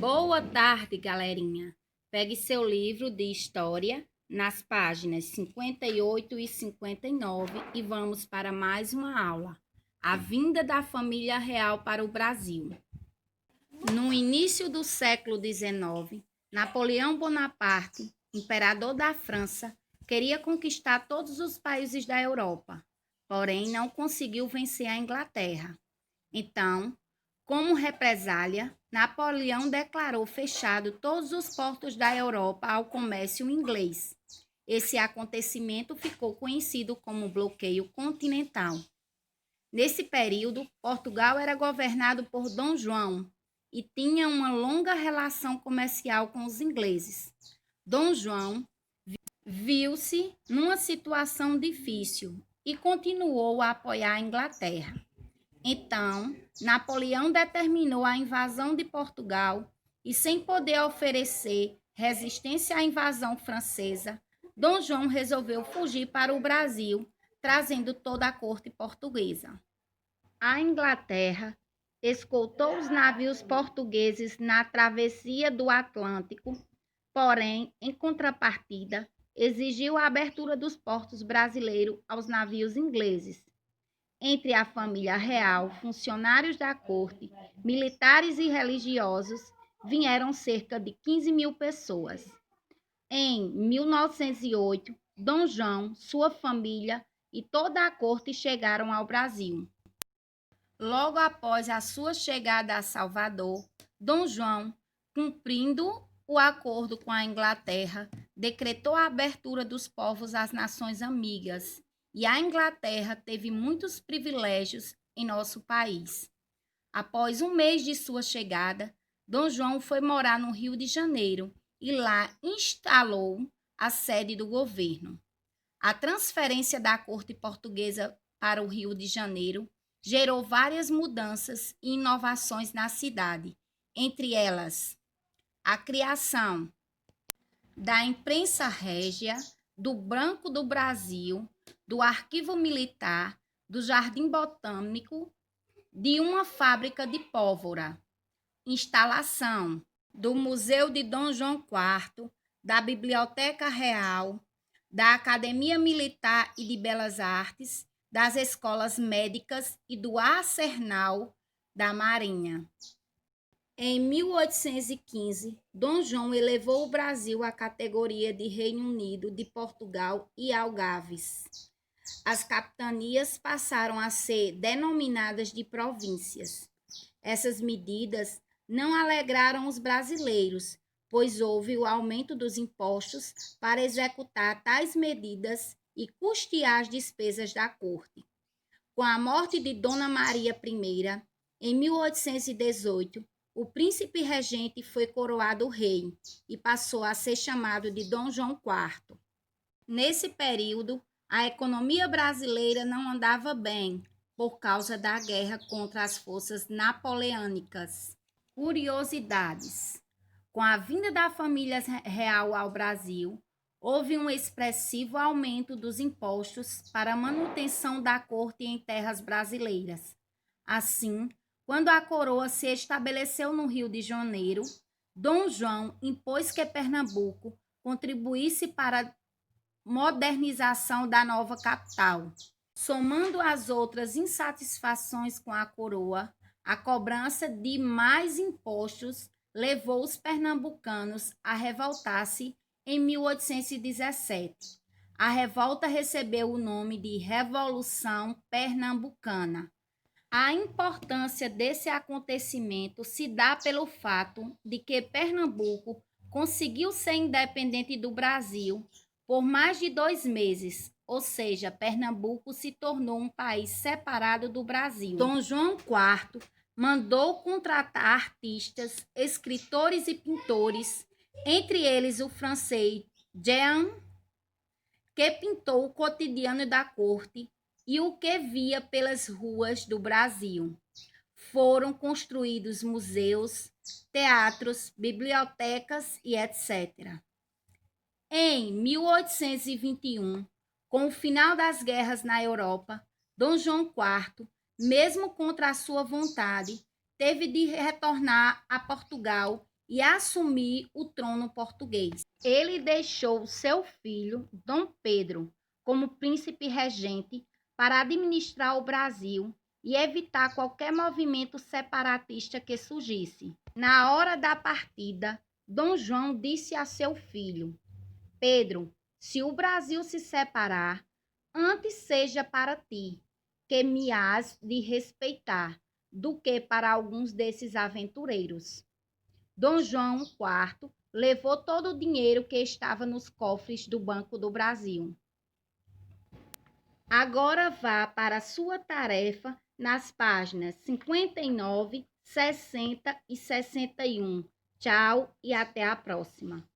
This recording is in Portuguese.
Boa tarde, galerinha. Pegue seu livro de história nas páginas 58 e 59 e vamos para mais uma aula. A vinda da família real para o Brasil. No início do século XIX, Napoleão Bonaparte, imperador da França, queria conquistar todos os países da Europa, porém não conseguiu vencer a Inglaterra. Então, como represália, Napoleão declarou fechado todos os portos da Europa ao comércio inglês. Esse acontecimento ficou conhecido como bloqueio continental. Nesse período, Portugal era governado por Dom João e tinha uma longa relação comercial com os ingleses. Dom João viu-se numa situação difícil e continuou a apoiar a Inglaterra. Então, Napoleão determinou a invasão de Portugal e, sem poder oferecer resistência à invasão francesa, Dom João resolveu fugir para o Brasil, trazendo toda a corte portuguesa. A Inglaterra escoltou os navios portugueses na travessia do Atlântico, porém, em contrapartida, exigiu a abertura dos portos brasileiros aos navios ingleses. Entre a família real, funcionários da corte, militares e religiosos, vieram cerca de 15 mil pessoas. Em 1908, Dom João, sua família e toda a corte chegaram ao Brasil. Logo após a sua chegada a Salvador, Dom João, cumprindo o acordo com a Inglaterra, decretou a abertura dos povos às nações amigas. E a Inglaterra teve muitos privilégios em nosso país. Após um mês de sua chegada, Dom João foi morar no Rio de Janeiro e lá instalou a sede do governo. A transferência da corte portuguesa para o Rio de Janeiro gerou várias mudanças e inovações na cidade, entre elas a criação da imprensa régia, do Banco do Brasil, do Arquivo Militar, do Jardim Botânico, de uma fábrica de pólvora, instalação do Museu de Dom João IV, da Biblioteca Real, da Academia Militar e de Belas Artes, das escolas médicas e do arsenal da Marinha. Em 1815, Dom João elevou o Brasil à categoria de Reino Unido de Portugal e Algarves. As capitanias passaram a ser denominadas de províncias. Essas medidas não alegraram os brasileiros, pois houve o aumento dos impostos para executar tais medidas e custear as despesas da corte. Com a morte de Dona Maria I, em 1818, o príncipe regente foi coroado rei e passou a ser chamado de Dom João IV. Nesse período, a economia brasileira não andava bem por causa da guerra contra as forças napoleônicas. Curiosidades: com a vinda da família real ao Brasil, houve um expressivo aumento dos impostos para a manutenção da corte em terras brasileiras. Assim, quando a coroa se estabeleceu no Rio de Janeiro, Dom João impôs que Pernambuco contribuísse para a modernização da nova capital. Somando as outras insatisfações com a coroa, a cobrança de mais impostos levou os pernambucanos a revoltar-se em 1817. A revolta recebeu o nome de Revolução Pernambucana. A importância desse acontecimento se dá pelo fato de que Pernambuco conseguiu ser independente do Brasil por mais de 2 meses, ou seja, Pernambuco se tornou um país separado do Brasil. Dom João IV mandou contratar artistas, escritores e pintores, entre eles o francês Jean, que pintou o cotidiano da corte e o que via pelas ruas do Brasil. Foram construídos museus, teatros, bibliotecas e etc. Em 1821, com o final das guerras na Europa, Dom João IV, mesmo contra a sua vontade, teve de retornar a Portugal e assumir o trono português. Ele deixou seu filho, Dom Pedro, como príncipe regente para administrar o Brasil e evitar qualquer movimento separatista que surgisse. Na hora da partida, Dom João disse a seu filho: Pedro, se o Brasil se separar, antes seja para ti, que me hás de respeitar, do que para alguns desses aventureiros. Dom João IV levou todo o dinheiro que estava nos cofres do Banco do Brasil. Agora vá para a sua tarefa nas páginas 59, 60 e 61. Tchau e até a próxima.